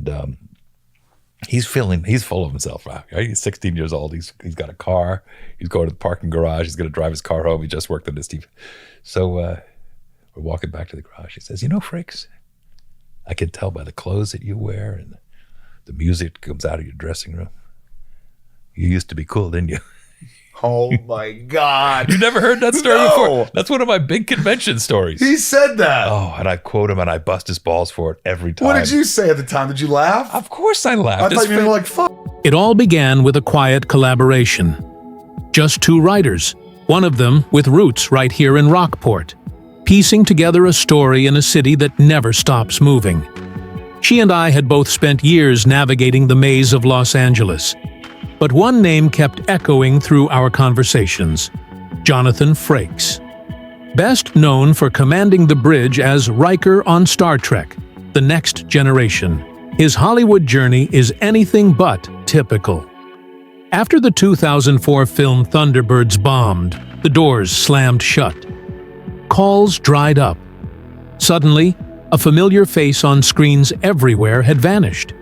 And he's full of himself. Right? He's 16 years old. He's got a car. He's going to the parking garage. He's going to drive his car home. He just worked on this TV. So we're walking back to the garage. He says, Frakes, I can tell by the clothes that you wear and the music that comes out of your dressing room. You used to be cool, didn't you? Oh my God. You never heard that story before? That's one of my big convention stories. He said that. Oh, and I quote him and I bust his balls for it every time. What did you say at the time? Did you laugh? Of course I laughed. I thought you were like, fuck. It all began with a quiet collaboration. Just two writers, one of them with roots right here in Rockport, piecing together a story in a city that never stops moving. She and I had both spent years navigating the maze of Los Angeles. But one name kept echoing through our conversations: Jonathan Frakes. Best known for commanding the bridge as Riker on Star Trek: The Next Generation, his Hollywood journey is anything but typical. After the 2004 film Thunderbirds bombed, the doors slammed shut. Calls dried up. Suddenly, a familiar face on screens everywhere had vanished.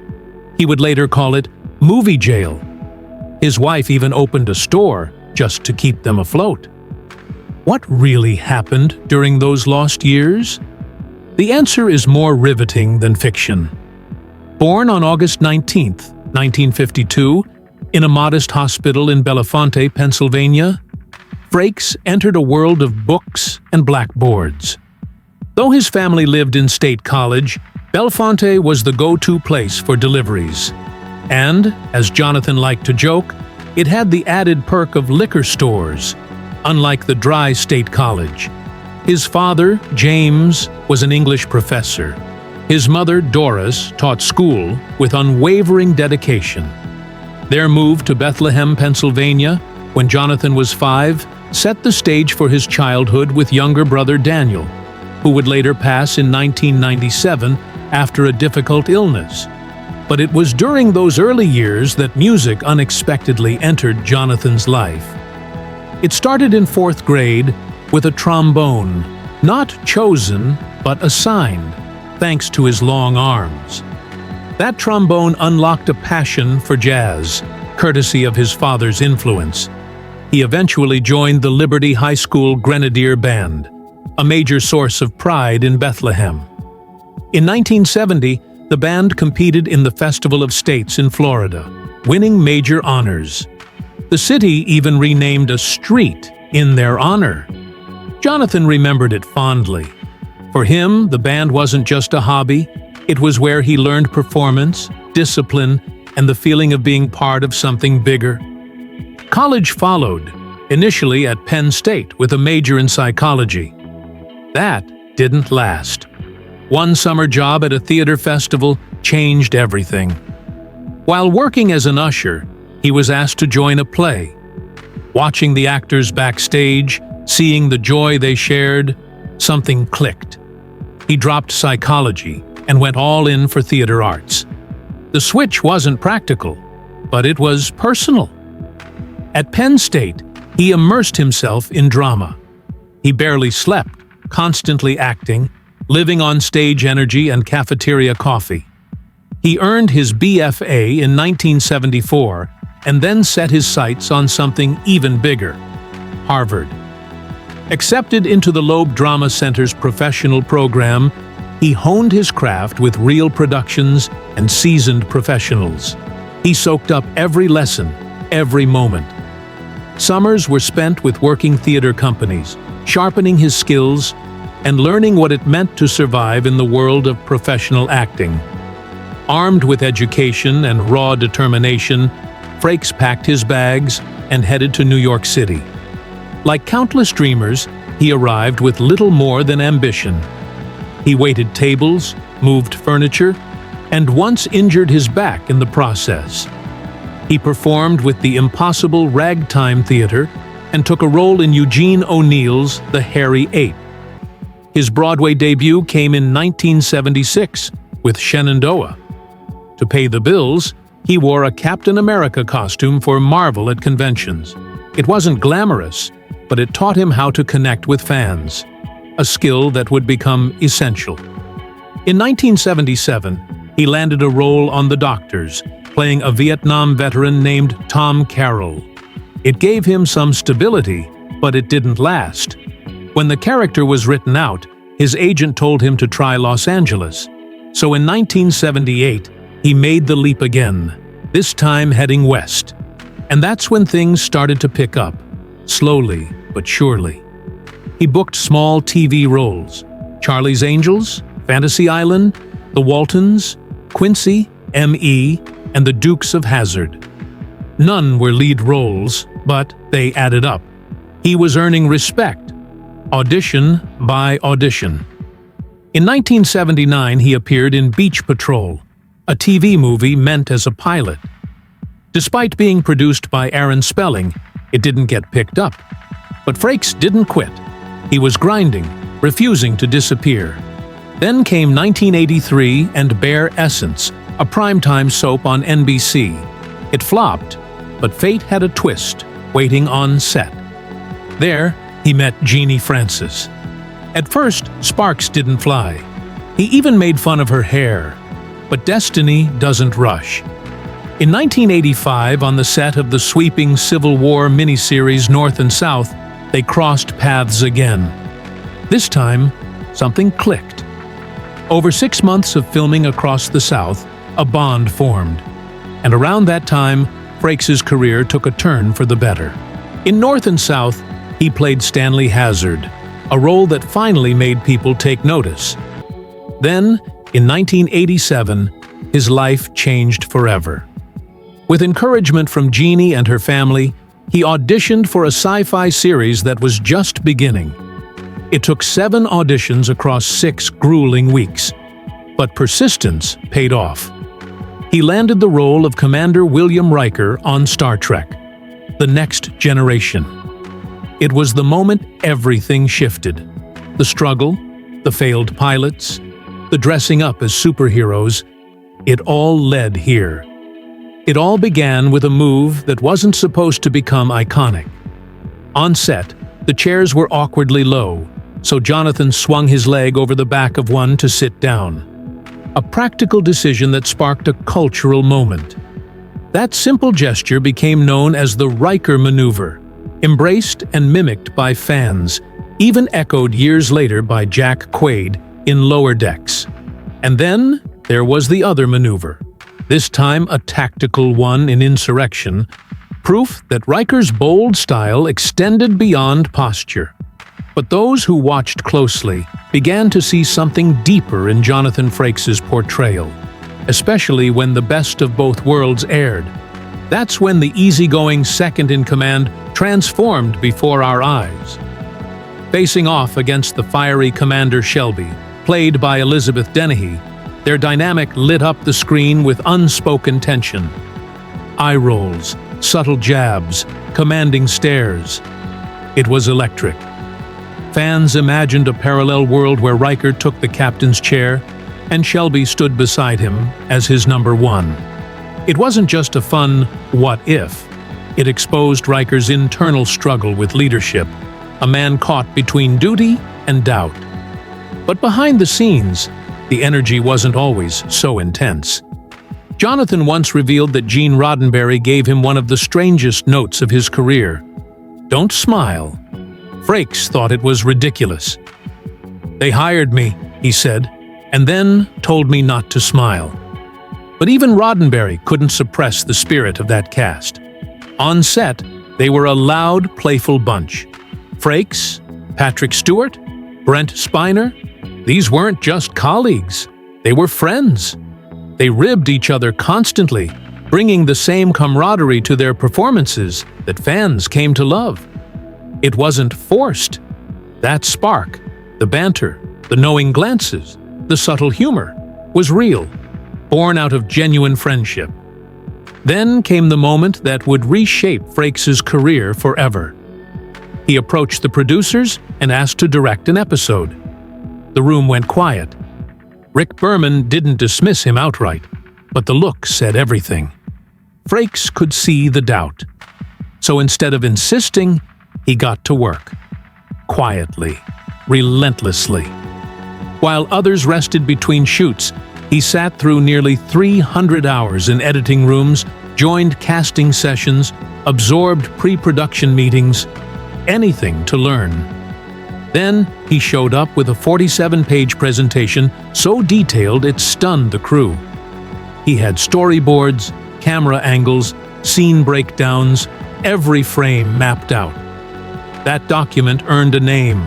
He would later call it movie jail. His wife even opened a store just to keep them afloat. What really happened during those lost years? The answer is more riveting than fiction. Born on August 19, 1952, in a modest hospital in Bellefonte, Pennsylvania, Frakes entered a world of books and blackboards. Though his family lived in State College, Bellefonte was the go-to place for deliveries. And, as Jonathan liked to joke, it had the added perk of liquor stores, unlike the dry State College. His father, James, was an English professor. His mother, Doris, taught school with unwavering dedication. Their move to Bethlehem, Pennsylvania, when Jonathan was 5, set the stage for his childhood with younger brother Daniel, who would later pass in 1997 after a difficult illness. But it was during those early years that music unexpectedly entered Jonathan's life. It started in 4th grade with a trombone, not chosen, but assigned, thanks to his long arms. That trombone unlocked a passion for jazz, courtesy of his father's influence. He eventually joined the Liberty High School Grenadier Band, a major source of pride in Bethlehem. In 1970, the band competed in the Festival of States in Florida, winning major honors. The city even renamed a street in their honor. Jonathan remembered it fondly. For him, the band wasn't just a hobby, it was where he learned performance, discipline, and the feeling of being part of something bigger. College followed, initially at Penn State with a major in psychology. That didn't last. One summer job at a theater festival changed everything. While working as an usher, he was asked to join a play. Watching the actors backstage, seeing the joy they shared, something clicked. He dropped psychology and went all in for theater arts. The switch wasn't practical, but it was personal. At Penn State, he immersed himself in drama. He barely slept, constantly acting, living on stage energy and cafeteria coffee. He earned his BFA in 1974 and then set his sights on something even bigger: Harvard. Accepted into the Loeb Drama Center's professional program, he honed his craft with real productions and seasoned professionals. He soaked up every lesson, every moment. Summers were spent with working theater companies, sharpening his skills and learning what it meant to survive in the world of professional acting. Armed with education and raw determination, Frakes packed his bags and headed to New York City. Like countless dreamers, he arrived with little more than ambition. He waited tables, moved furniture, and once injured his back in the process. He performed with the impossible Ragtime Theater and took a role in Eugene O'Neill's The Hairy Ape. His Broadway debut came in 1976 with Shenandoah. To pay the bills, he wore a Captain America costume for Marvel at conventions. It wasn't glamorous, but it taught him how to connect with fans, a skill that would become essential. In 1977, he landed a role on The Doctors, playing a Vietnam veteran named Tom Carroll. It gave him some stability, but it didn't last. When the character was written out, his agent told him to try Los Angeles. So in 1978, he made the leap again, this time heading west. And that's when things started to pick up, slowly but surely. He booked small TV roles: Charlie's Angels, Fantasy Island, The Waltons, Quincy, M.E., and The Dukes of Hazzard. None were lead roles, but they added up. He was earning respect, audition by audition. In 1979, he appeared in Beach Patrol, a TV movie meant as a pilot. Despite being produced by Aaron Spelling, it didn't get picked up. But Frakes didn't quit. He was grinding, refusing to disappear. Then came 1983 and Bare Essence, a primetime soap on NBC. It flopped, but fate had a twist, waiting on set. There, he met Jeannie Francis. At first, sparks didn't fly. He even made fun of her hair. But destiny doesn't rush. In 1985, on the set of the sweeping Civil War miniseries North and South, they crossed paths again. This time, something clicked. Over 6 months of filming across the South, a bond formed. And around that time, Frakes' career took a turn for the better. In North and South, he played Stanley Hazard, a role that finally made people take notice. Then, in 1987, his life changed forever. With encouragement from Jeannie and her family, he auditioned for a sci-fi series that was just beginning. It took 7 auditions across 6 grueling weeks. But persistence paid off. He landed the role of Commander William Riker on Star Trek: The Next Generation. It was the moment everything shifted. The struggle, the failed pilots, the dressing up as superheroes, it all led here. It all began with a move that wasn't supposed to become iconic. On set, the chairs were awkwardly low, so Jonathan swung his leg over the back of one to sit down. A practical decision that sparked a cultural moment. That simple gesture became known as the Riker maneuver, embraced and mimicked by fans, even echoed years later by Jack Quaid in Lower Decks. And then there was the other maneuver, this time a tactical one in Insurrection, proof that Riker's bold style extended beyond posture. But those who watched closely began to see something deeper in Jonathan Frakes' portrayal, especially when The Best of Both Worlds aired. That's when the easygoing second-in-command transformed before our eyes. Facing off against the fiery Commander Shelby, played by Elizabeth Dennehy, their dynamic lit up the screen with unspoken tension. Eye rolls, subtle jabs, commanding stares. It was electric. Fans imagined a parallel world where Riker took the captain's chair and Shelby stood beside him as his number 1. It wasn't just a fun what if. It exposed Riker's internal struggle with leadership, a man caught between duty and doubt. But behind the scenes, the energy wasn't always so intense. Jonathan once revealed that Gene Roddenberry gave him one of the strangest notes of his career. "Don't smile." Frakes thought it was ridiculous. "They hired me," he said, "and then told me not to smile." But even Roddenberry couldn't suppress the spirit of that cast. On set, they were a loud, playful bunch. Frakes, Patrick Stewart, Brent Spiner, these weren't just colleagues, they were friends. They ribbed each other constantly, bringing the same camaraderie to their performances that fans came to love. It wasn't forced. That spark, the banter, the knowing glances, the subtle humor, was real, born out of genuine friendship. Then came the moment that would reshape Frakes' career forever. He approached the producers and asked to direct an episode. The room went quiet. Rick Berman didn't dismiss him outright, but the look said everything. Frakes could see the doubt. So instead of insisting, he got to work. Quietly, relentlessly. While others rested between shoots, He sat through nearly 300 hours in editing rooms, joined casting sessions, absorbed pre-production meetings, anything to learn. Then he showed up with a 47-page presentation so detailed it stunned the crew. He had storyboards, camera angles, scene breakdowns, every frame mapped out. That document earned a name,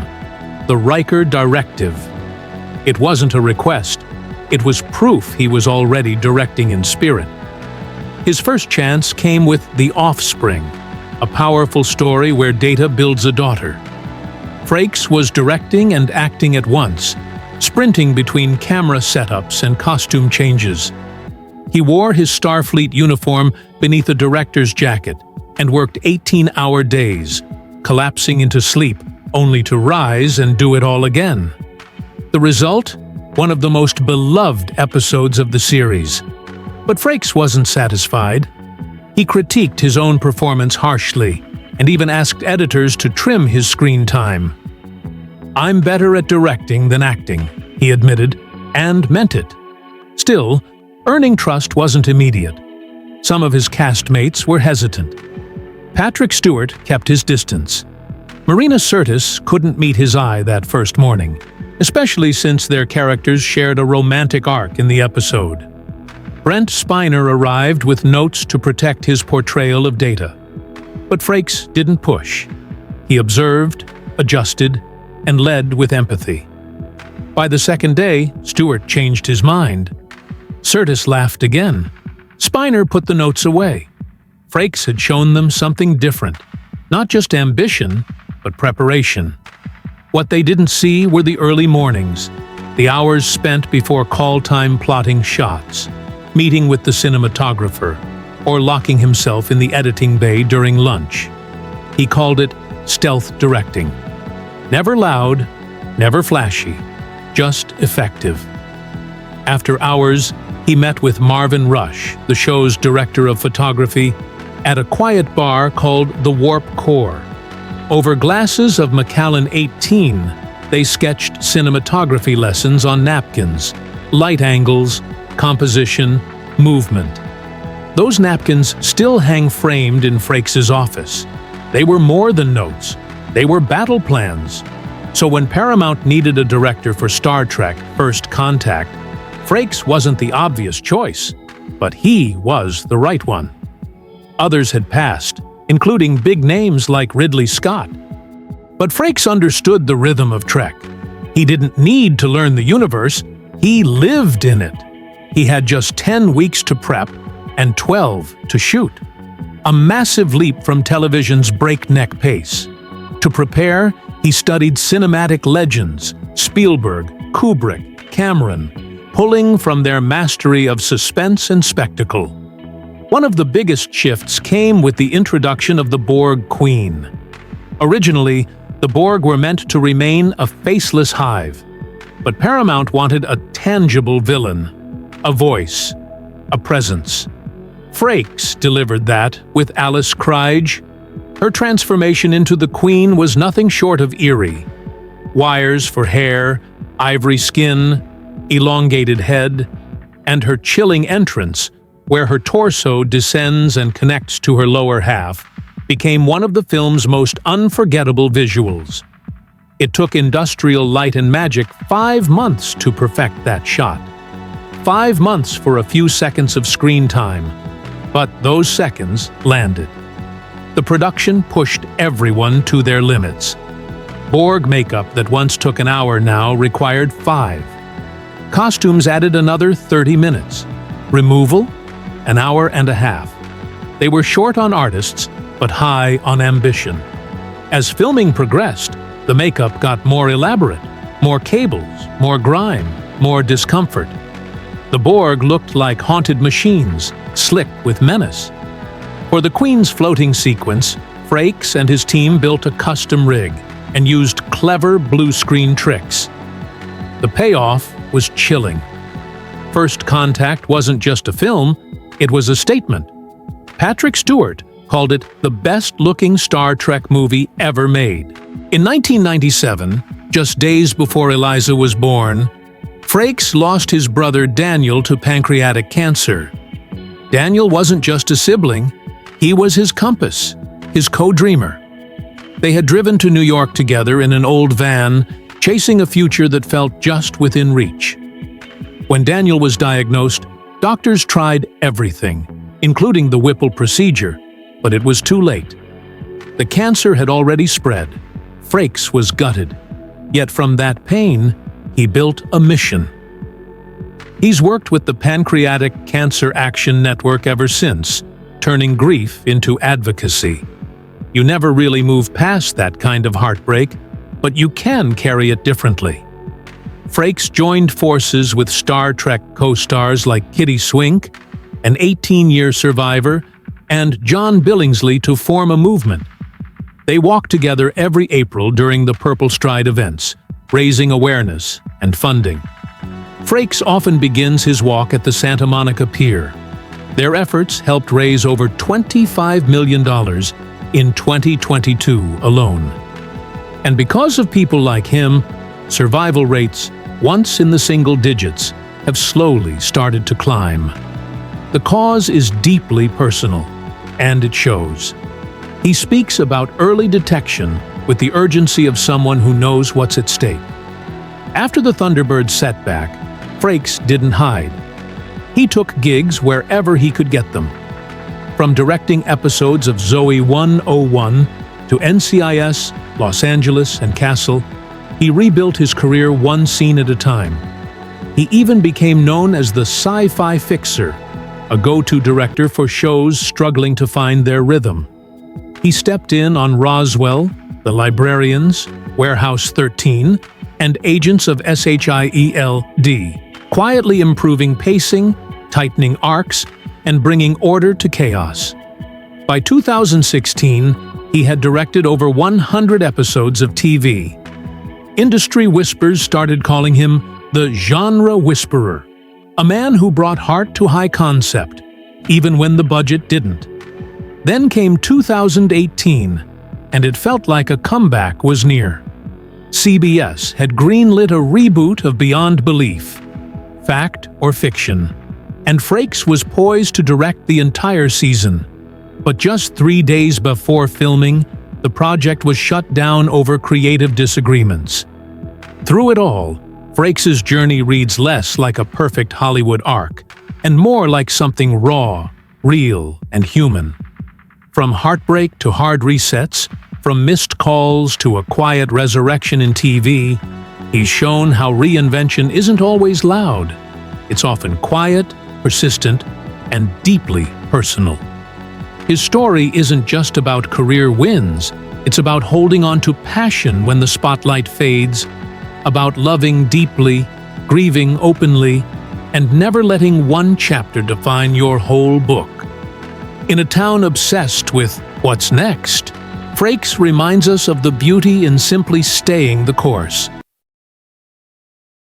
the Riker Directive. It wasn't a request. It was proof he was already directing in spirit. His first chance came with The Offspring, a powerful story where Data builds a daughter. Frakes was directing and acting at once, sprinting between camera setups and costume changes. He wore his Starfleet uniform beneath a director's jacket and worked 18-hour days, collapsing into sleep only to rise and do it all again. The result? One of the most beloved episodes of the series. But Frakes wasn't satisfied. He critiqued his own performance harshly and even asked editors to trim his screen time. "I'm better at directing than acting," he admitted, and meant it. Still, earning trust wasn't immediate. Some of his castmates were hesitant. Patrick Stewart kept his distance. Marina Sirtis couldn't meet his eye that first morning, especially since their characters shared a romantic arc in the episode. Brent Spiner arrived with notes to protect his portrayal of Data. But Frakes didn't push. He observed, adjusted, and led with empathy. By the second day, Stewart changed his mind. Sirtis laughed again. Spiner put the notes away. Frakes had shown them something different, not just ambition, but preparation. What they didn't see were the early mornings, the hours spent before call time plotting shots, meeting with the cinematographer, or locking himself in the editing bay during lunch. He called it stealth directing. Never loud, never flashy, just effective. After hours, he met with Marvin Rush, the show's director of photography, at a quiet bar called the Warp Core. Over glasses of Macallan 18, they sketched cinematography lessons on napkins, light angles, composition, movement. Those napkins still hang framed in Frakes' office. They were more than notes. They were battle plans. So when Paramount needed a director for Star Trek First Contact, Frakes wasn't the obvious choice, but he was the right one. Others had passed, including big names like Ridley Scott. But Frakes understood the rhythm of Trek. He didn't need to learn the universe, he lived in it. He had just 10 weeks to prep and 12 to shoot. A massive leap from television's breakneck pace. To prepare, he studied cinematic legends, Spielberg, Kubrick, Cameron, pulling from their mastery of suspense and spectacle. One of the biggest shifts came with the introduction of the Borg Queen. Originally, the Borg were meant to remain a faceless hive, but Paramount wanted a tangible villain, a voice, a presence. Frakes delivered that with Alice Krige. Her transformation into the Queen was nothing short of eerie. Wires for hair, ivory skin, elongated head, and her chilling entrance, where her torso descends and connects to her lower half, became one of the film's most unforgettable visuals. It took Industrial Light and Magic 5 months to perfect that shot. 5 months for a few seconds of screen time, but those seconds landed. The production pushed everyone to their limits. Borg makeup that once took an hour now required 5. Costumes added another 30 minutes. Removal? An hour and a half. They were short on artists, but high on ambition. As filming progressed, the makeup got more elaborate, more cables, more grime, more discomfort. The Borg looked like haunted machines, slick with menace. For the Queen's floating sequence, Frakes and his team built a custom rig and used clever blue screen tricks. The payoff was chilling. First Contact wasn't just a film, it was a statement. Patrick Stewart called it the best-looking Star Trek movie ever made. In 1997, just days before Eliza was born, Frakes lost his brother Daniel to pancreatic cancer. Daniel wasn't just a sibling, he was his compass, his co-dreamer. They had driven to New York together in an old van, chasing a future that felt just within reach. When Daniel was diagnosed, doctors tried everything, including the Whipple procedure, but it was too late. The cancer had already spread. Frakes was gutted. Yet from that pain, he built a mission. He's worked with the Pancreatic Cancer Action Network ever since, turning grief into advocacy. You never really move past that kind of heartbreak, but you can carry it differently. Frakes joined forces with Star Trek co-stars like Kitty Swink, an 18-year survivor, and John Billingsley to form a movement. They walk together every April during the Purple Stride events, raising awareness and funding. Frakes often begins his walk at the Santa Monica Pier. Their efforts helped raise over $25 million in 2022 alone. And because of people like him, survival rates, once in the single digits, have slowly started to climb. The cause is deeply personal, and it shows. He speaks about early detection with the urgency of someone who knows what's at stake. After the Thunderbirds setback, Frakes didn't hide. He took gigs wherever he could get them. From directing episodes of Zoe 101 to NCIS, Los Angeles, and Castle, he rebuilt his career one scene at a time. He even became known as the sci-fi fixer, a go-to director for shows struggling to find their rhythm. He stepped in on Roswell, The Librarians, Warehouse 13, and Agents of SHIELD, quietly improving pacing, tightening arcs, and bringing order to chaos. By 2016, he had directed over 100 episodes of TV. Industry whispers started calling him the genre whisperer, a man who brought heart to high concept, even when the budget didn't. Then came 2018, and it felt like a comeback was near. CBS had greenlit a reboot of Beyond Belief, Fact or Fiction, and Frakes was poised to direct the entire season. But just 3 days before filming, the project was shut down over creative disagreements. Through it all, Frakes' journey reads less like a perfect Hollywood arc, and more like something raw, real, and human. From heartbreak to hard resets, from missed calls to a quiet resurrection in TV, he's shown how reinvention isn't always loud. It's often quiet, persistent, and deeply personal. His story isn't just about career wins, it's about holding on to passion when the spotlight fades, about loving deeply, grieving openly, and never letting one chapter define your whole book. In a town obsessed with what's next, Frakes reminds us of the beauty in simply staying the course.